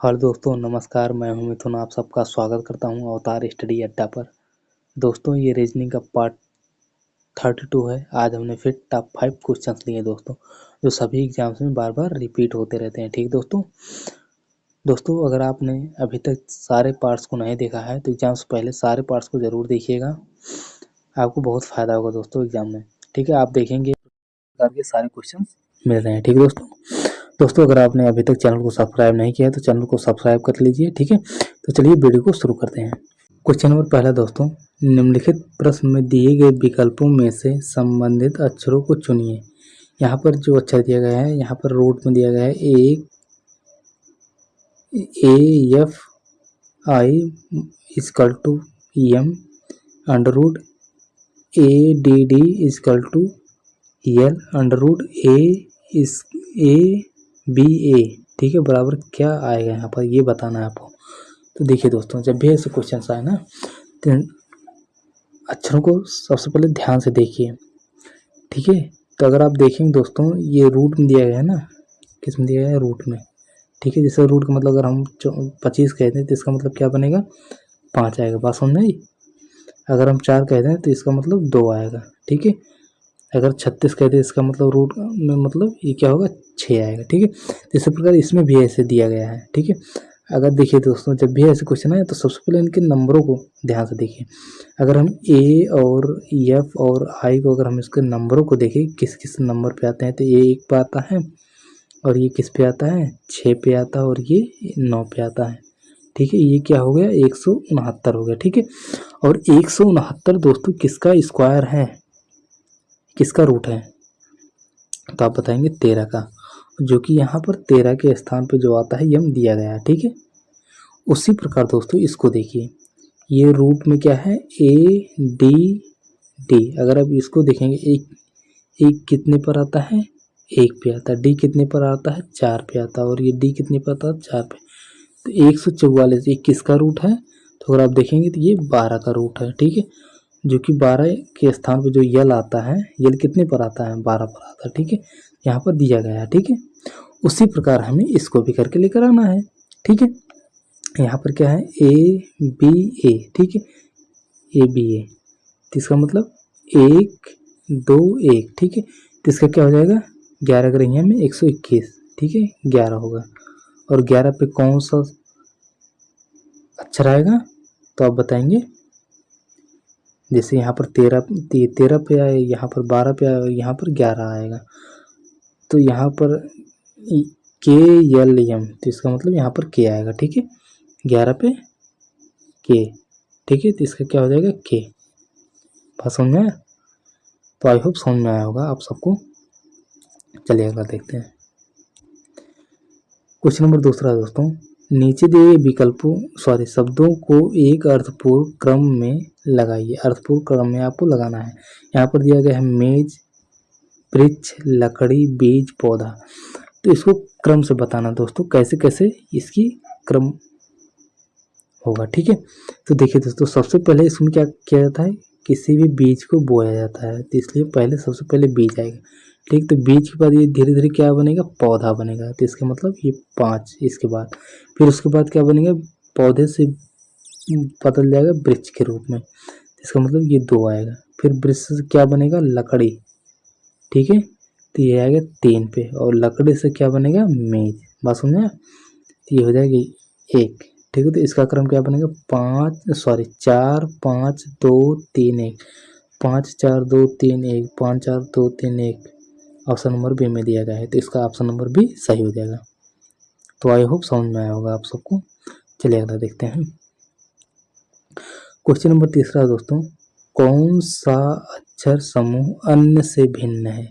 Hello दोस्तों, नमस्कार। मैं हूं मिथुन, आप सबका स्वागत करता हूं अवतार स्टडी अड्डा पर। दोस्तों, ये रीजनिंग का पार्ट 32 है। आज हमने फिर टॉप 5 क्वेश्चंस लिए दोस्तों, जो सभी एग्जाम्स में बार बार रिपीट होते रहते हैं। ठीक दोस्तों, अगर आपने अभी तक सारे पार्ट्स को नहीं देखा है तो एग्जाम से पहले सारे पार्ट्स को ज़रूर देखिएगा, आपको बहुत फ़ायदा होगा दोस्तों एग्जाम में। ठीक है, आप देखेंगे के सारे क्वेश्चन मिल रहे हैं। ठीक दोस्तों, अगर आपने अभी तक चैनल को सब्सक्राइब नहीं किया तो चैनल को सब्सक्राइब कर लीजिए। ठीक है, तो चलिए वीडियो को शुरू करते हैं। क्वेश्चन नंबर पहला दोस्तों, निम्नलिखित प्रश्न में दिए गए विकल्पों में से संबंधित अक्षरों को चुनिए। यहाँ पर जो अक्षर दिया गया है, यहाँ पर रूट में दिया गया है AFI equal to M under root ADD equal to L under root ABA। ठीक है, बराबर क्या आएगा यहाँ पर ये बताना है आपको। तो देखिए दोस्तों, जब भी ऐसे क्वेश्चन आए ना तो अक्षरों को सबसे पहले ध्यान से देखिए। ठीक है, तो अगर आप देखेंगे दोस्तों, ये रूट में दिया गया है ना, किस में दिया गया है? रूट में। ठीक है, जैसे रूट का मतलब अगर हम 25 कहते हैं तो इसका मतलब क्या बनेगा? 5 आएगा। बात समझ में आई? अगर हम 4 कहते हैं तो इसका मतलब 2 आएगा। ठीक है, अगर 36 कहते हैं इसका मतलब रूट में मतलब ये क्या होगा? 6 आएगा। ठीक है, इसी प्रकार इसमें भी ऐसे दिया गया है। ठीक है, अगर देखिए दोस्तों, जब भी ऐसे क्वेश्चन आए तो सबसे पहले इनके नंबरों को ध्यान से देखिए। अगर हम ए और एफ और आई को अगर हम इसके नंबरों को देखें किस किस नंबर पे आते हैं, तो ये 1 पे आता है और ये किस पे आता है? 6 पे आता है और ये 9 पे आता है। ठीक है, ये क्या हो गया? 169 हो गया। ठीक है, और 169 दोस्तों किसका स्क्वायर है, किसका रूट है? तो आप बताएंगे 13 का, जो कि यहाँ पर 13 के स्थान पे जो आता है यम दिया गया है। ठीक है, उसी प्रकार दोस्तों इसको देखिए, ये रूट में क्या है? ADD। अगर आप इसको देखेंगे, एक कितने पर आता है? 1 पे आता है। डी कितने पर आता है? 4 पे आता है। और ये डी कितने पर आता है? 4 पे। तो 144 ये किसका रूट है? तो अगर आप देखेंगे तो ये 12 का रूट है। ठीक है, जो कि 12 के स्थान पर जो यल आता है, यल कितने पर आता है? 12 पर आता है। ठीक है, यहाँ पर दिया गया है। ठीक है, उसी प्रकार हमें इसको भी करके लेकर आना है। ठीक है, यहाँ पर क्या है? ABA। ठीक है, ABA, तो इसका मतलब 1 2 1। ठीक है, तो इसका क्या हो जाएगा? 11 अगर यहाँ में 121। ठीक है, 11 होगा। और 11 पे कौन सा अक्षर आएगा? तो आप बताएंगे। जैसे यहाँ पर 13 पे आए, यहाँ पर 12 पे आए, यहाँ पर 11 आएगा। तो यहाँ पर KLM, तो इसका मतलब यहाँ पर K आएगा। ठीक है, 11 पे K। ठीक है, तो इसका क्या हो जाएगा? K। बात समझ में आया? तो आई होप समझ में आया होगा आप सबको। चलिए अगला देखते हैं। क्वेश्चन नंबर दूसरा दोस्तों, नीचे दिए विकल्पों शब्दों को एक अर्थपूर्ण क्रम में लगाइए। अर्थपूर्ण क्रम में आपको लगाना है। यहाँ पर दिया गया है मेज, वृक्ष, लकड़ी, बीज, पौधा। तो इसको क्रम से बताना दोस्तों, कैसे कैसे इसकी क्रम होगा। ठीक है, तो देखिए दोस्तों, सबसे पहले इसमें क्या किया जाता है? किसी भी बीज को बोया जाता है, तो इसलिए पहले सबसे पहले बीज आएगा। ठीक, तो बीज के बाद ये धीरे धीरे क्या बनेगा? पौधा बनेगा। तो इसका मतलब ये 5। इसके बाद फिर उसके बाद क्या बनेगा? पौधे से बदल जाएगा वृक्ष के रूप में, इसका मतलब ये 2 आएगा। फिर वृक्ष से क्या बनेगा? लकड़ी। ठीक है, तो ये आएगा 3 पे। और लकड़ी से क्या बनेगा? मेज। बात समझे? तो ये हो जाएगी 1। ठीक है, तो इसका क्रम क्या बनेगा? 4 5 2 3 1। 5 4 2 3 1 5 4 2 3 1। ऑप्शन नंबर बी में दिया गया है, तो इसका ऑप्शन नंबर बी सही हो जाएगा। तो आई होप समझ में आया होगा आप सबको। चलिए अगला देखते हैं। क्वेश्चन नंबर तीसरा दोस्तों, कौन सा अक्षर समूह अन्य से भिन्न है?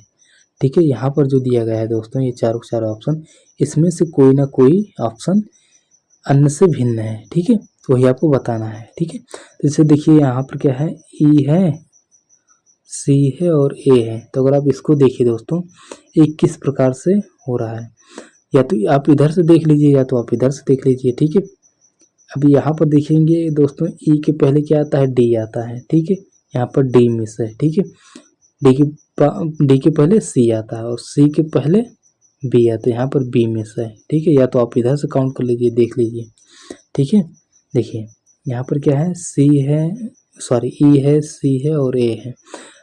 ठीक है, यहाँ पर जो दिया गया है दोस्तों, ये चारों के चारों ऑप्शन, इसमें से कोई ना कोई ऑप्शन अन्य से भिन्न है। ठीक है, तो वही आपको बताना है। ठीक है, तो जैसे देखिए यहाँ पर क्या है? ई है, सी है और ए है। तो अगर आप इसको देखिए दोस्तों, एक किस प्रकार से हो रहा है, या तो आप इधर से देख लीजिए या तो आप इधर से देख लीजिए। ठीक है, अभी यहाँ पर देखेंगे दोस्तों, ई के पहले क्या आता है? डी आता है। ठीक है, यहाँ पर डी मिस है। ठीक है, डी के पहले सी आता है और सी के पहले बी है, तो यहाँ पर बी मिस है, ठीक है। या तो आप इधर से काउंट कर लीजिए, देख लीजिए, ठीक है। देखिए यहाँ पर क्या है, सी है, सॉरी ई है, सी है और ए है।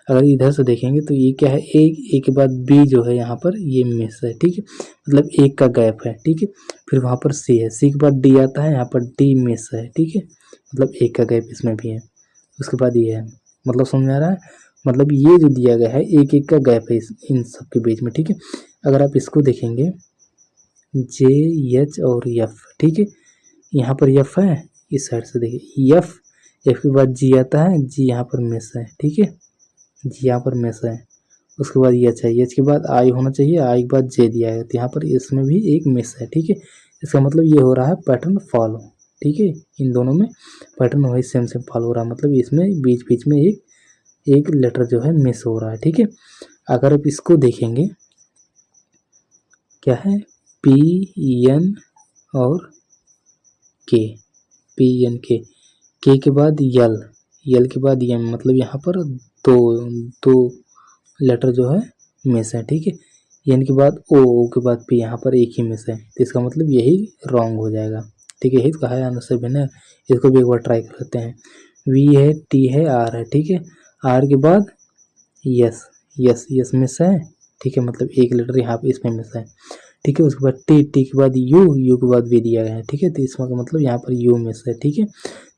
अगर इधर से देखेंगे तो ये क्या है, ए के बाद बी जो है यहाँ पर ये मिस है, ठीक है, मतलब एक का गैप है, ठीक है। फिर वहाँ पर सी है, सी के बाद डी आता है, यहाँ पर डी मिस है, ठीक है, मतलब एक का गैप इसमें भी है। उसके बाद ये है, मतलब समझ में आ रहा है, मतलब ये जो दिया गया है एक एक का गैप है इन सब के बीच में, ठीक है। अगर आप इसको देखेंगे जे एच और एफ, ठीक है, यहाँ पर एफ है, इस साइड से देखिए एफ, एफ के बाद जी आता है, जी यहाँ पर मिस है, ठीक है, जी यहाँ पर मिस है। उसके बाद एच है, एच के बाद आई होना चाहिए, आई के बाद जे दिया है, तो यहाँ पर इसमें भी एक मिस है, ठीक है। इसका मतलब ये हो रहा है पैटर्न फॉलो, ठीक है, इन दोनों में पैटर्न वही सेम सेम फॉलो हो रहा है, मतलब इसमें बीच बीच में एक लेटर जो है मिस हो रहा है, ठीक है। अगर आप इसको देखेंगे क्या है, पी एन और के, पी एन के के बाद यल, यल के बाद एम, मतलब यहाँ पर दो लेटर जो है मिस है, ठीक है। एन के बाद ओ के बाद पी, यहाँ पर एक ही मिस है, तो इसका मतलब यही रॉन्ग हो जाएगा, ठीक है। यही कहा है आंसर भी ना, इसको भी एक बार ट्राई कर लेते हैं। वी है, टी है, आर है, ठीक है, आर के बाद यस, यस यस मिस है, ठीक है, मतलब एक लेटर यहाँ पे इसमें मिस है, ठीक है। उसके बाद टी, टी के बाद यू, यू के बाद वी दिया गया है, ठीक है, तो इसका मतलब यहाँ पर यू मिस है, ठीक है।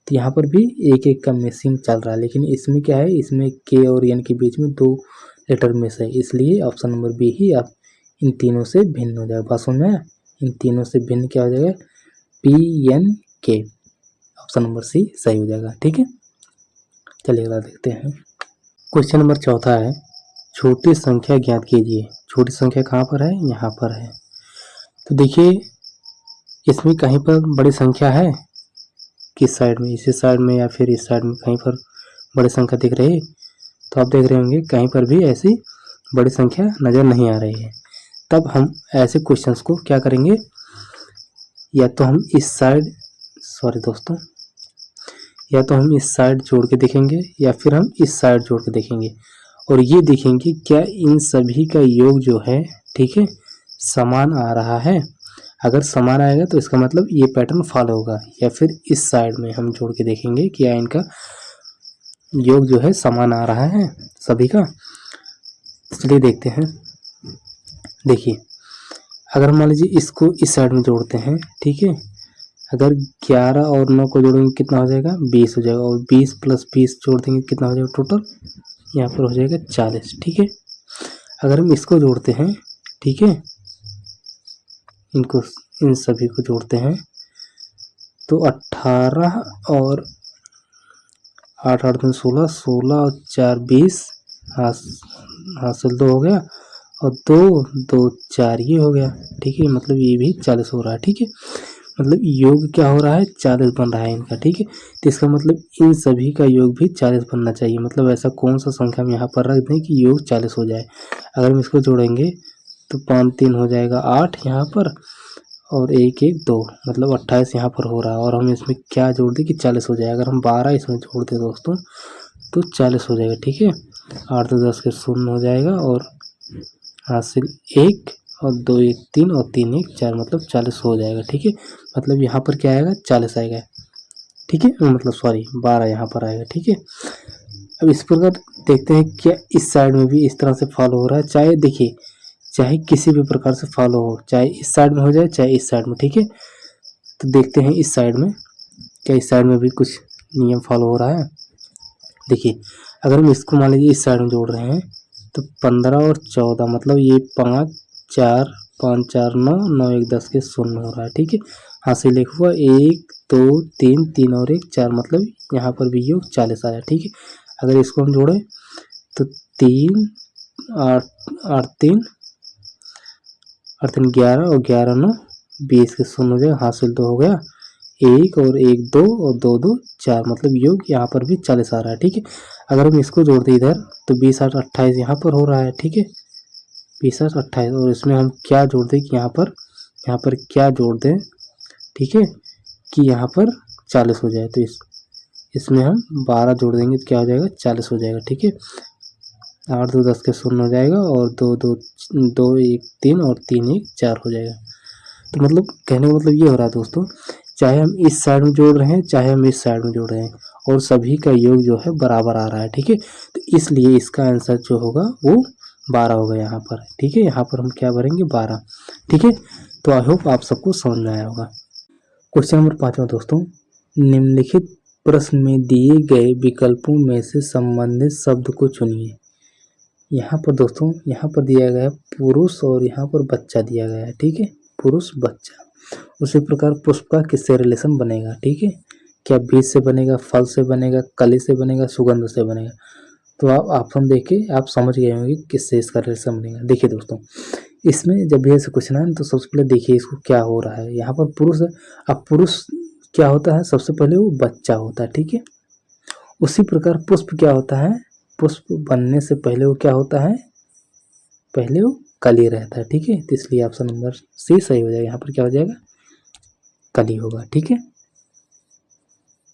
तो यहाँ पर भी एक एक का मिसिंग चल रहा है, लेकिन इसमें क्या है, इसमें के और एन के बीच में दो लेटर मिस है, इसलिए ऑप्शन नंबर बी ही आप इन तीनों से भिन्न हो जाएगा। बात समझ में आया, इन तीनों से भिन्न क्या हो जाएगा, पी एन के, ऑप्शन नंबर सी सही हो जाएगा, ठीक है। चलिए अगला देखते हैं। क्वेश्चन नंबर चौथा है, छोटी संख्या ज्ञात कीजिए। छोटी संख्या कहाँ पर है, यहाँ पर है। तो देखिए इसमें कहीं पर बड़ी संख्या है, किस साइड में, इसी साइड में या फिर इस साइड में कहीं पर बड़ी संख्या दिख रही है, तो आप देख रहे होंगे कहीं पर भी ऐसी बड़ी संख्या नज़र नहीं आ रही है। तब हम ऐसे क्वेश्चंस को क्या करेंगे, या तो हम इस साइड, सॉरी दोस्तों, या तो हम इस साइड जोड़ के देखेंगे या फिर हम इस साइड जोड़ के देखेंगे, और ये देखेंगे क्या इन सभी का योग जो है, ठीक है, समान आ रहा है। अगर समान आएगा तो इसका मतलब ये पैटर्न फॉलो होगा, या फिर इस साइड में हम जोड़ के देखेंगे क्या इनका योग जो है समान आ रहा है सभी का। चलिए देखते हैं। देखिए अगर मान लीजिए इसको इस साइड में जोड़ते हैं, ठीक है, अगर 11 और 9 को जोड़ेंगे कितना हो जाएगा, 20 हो जाएगा, और 20 प्लस 20 जोड़ देंगे कितना हो जाएगा टोटल, यहाँ पर हो जाएगा 40, ठीक है। अगर हम इसको जोड़ते हैं, ठीक है, इनको, इन सभी को जोड़ते हैं तो 18 और 8 8 3 16, 16 और 4 20, हासिल 2 हो गया, और 2 2 4 ये हो गया, ठीक है, मतलब ये भी 40 हो रहा है, ठीक है, मतलब योग क्या हो रहा है, 40 बन रहा है इनका, ठीक है। तो इसका मतलब इन सभी का योग भी 40 बनना चाहिए, मतलब ऐसा कौन सा संख्या हम यहाँ पर रख दें कि योग 40 हो जाए। अगर हम इसको जोड़ेंगे तो 5 3 हो जाएगा 8 यहाँ पर, और 1 1 2, मतलब 28 यहाँ पर हो रहा है, और हम इसमें क्या जोड़ दें कि 40 हो जाए। अगर हम 12 इसमें जोड़ दें दोस्तों तो 40 हो जाएगा, ठीक है। 8 2 10 के 0 हो जाएगा, और हासिल 1, और 2 1 3, और 3 1 4, मतलब 40 हो जाएगा, ठीक है। मतलब यहाँ पर क्या आएगा, 40 आएगा, ठीक है, मतलब सॉरी 12 यहाँ पर आएगा, ठीक है। अब इस प्रकार देखते हैं क्या इस साइड में भी इस तरह से फॉलो हो रहा है, चाहे देखिए चाहे किसी भी प्रकार से फॉलो हो, चाहे इस साइड में हो जाए चाहे इस साइड में, ठीक है। तो देखते हैं इस साइड में क्या इस साइड में भी कुछ नियम फॉलो हो रहा है। देखिए अगर हम इसको मान लीजिए इस साइड में जोड़ रहे हैं तो 15 और 14, मतलब ये 5 4 5 4 9 9 1 10 के 0 हो रहा है, ठीक है। हासिल एक हुआ 1 2 3 3 और 1 4, मतलब यहाँ पर भी योग 40 आया, ठीक है। अगर इसको हम जोड़ें तो 3 8 8 3 11, और 11 9 20 के 0 हो जाएगा, हासिल 2 हो गया, 1 और 1 2, और 2 2 4, मतलब योग यहाँ पर भी 40 आ रहा है, ठीक है। अगर हम इसको जोड़ दें इधर तो 20 8 28 यहाँ पर हो रहा है, ठीक है, 20 8 28, और इसमें हम क्या जोड़ दें कि यहाँ पर क्या जोड़ दें, ठीक है, कि यहाँ पर 40 हो जाए। तो इसमें हम 12 जोड़ देंगे तो क्या हो जाएगा, 40 हो जाएगा, ठीक है। 8 2 10 के 0 हो जाएगा और 2 2 2 1 3 और 3 1 4 हो जाएगा। तो मतलब कहने का मतलब ये हो रहा है दोस्तों, चाहे हम इस साइड में जोड़ रहे हैं चाहे हम इस साइड में जोड़ रहे हैं और सभी का योग जो है बराबर आ रहा है। ठीक है, तो इसलिए इसका आंसर जो होगा वो 12 होगा यहाँ पर। ठीक है, यहाँ पर हम क्या भरेंगे 12। ठीक है, तो आई होप आप सबको समझ में आया होगा। क्वेश्चन नंबर 5 दोस्तों, निम्नलिखित प्रश्न में दिए गए विकल्पों में से संबंधित शब्द को चुनिए। यहाँ पर दोस्तों, यहाँ पर दिया गया है पुरुष और यहाँ पर बच्चा दिया गया है। ठीक है, पुरुष बच्चा। उसी प्रकार पुष्प का किससे रिलेशन बनेगा। ठीक है, क्या बीज से बनेगा, फल से बनेगा, कली से बनेगा, सुगंध से बनेगा। तो आप ऑप्शन देख के आप समझ गए होंगे किससे इसका रिलेशन बनेगा। देखिए दोस्तों, इसमें जब भी ऐसे क्वेश्चन आए तो सबसे पहले देखिए इसको क्या हो रहा है। यहाँ पर पुरुष है, अब पुरुष क्या होता है, सबसे पहले वो बच्चा होता है। ठीक है, उसी प्रकार पुष्प क्या होता है, पुष्प बनने से पहले वो क्या होता है, पहले वो कली रहता है। ठीक है, तो इसलिए ऑप्शन नंबर सी सही हो जाएगा। यहाँ पर क्या हो जाएगा, कली होगा। ठीक है,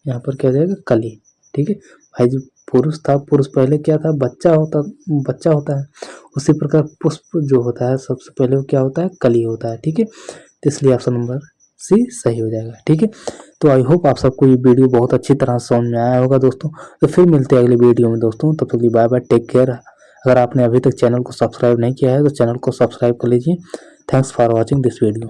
यहाँ पर क्या हो जाएगा, कली। ठीक है भाई, जो पुरुष था, पुरुष पहले क्या था, बच्चा होता है। उसी प्रकार पुष्प जो होता है सबसे पहले वो क्या होता है, कली होता है। ठीक है, तो इसलिए ऑप्शन नंबर सी सही हो जाएगा। ठीक है, तो आई होप आप सबको ये वीडियो बहुत अच्छी तरह समझ में आया होगा दोस्तों। तो फिर मिलते हैं अगले वीडियो में दोस्तों, तब तक बाय बाय, टेक केयर। अगर आपने अभी तक चैनल को सब्सक्राइब नहीं किया है तो चैनल को सब्सक्राइब कर लीजिए। Thanks for watching this video.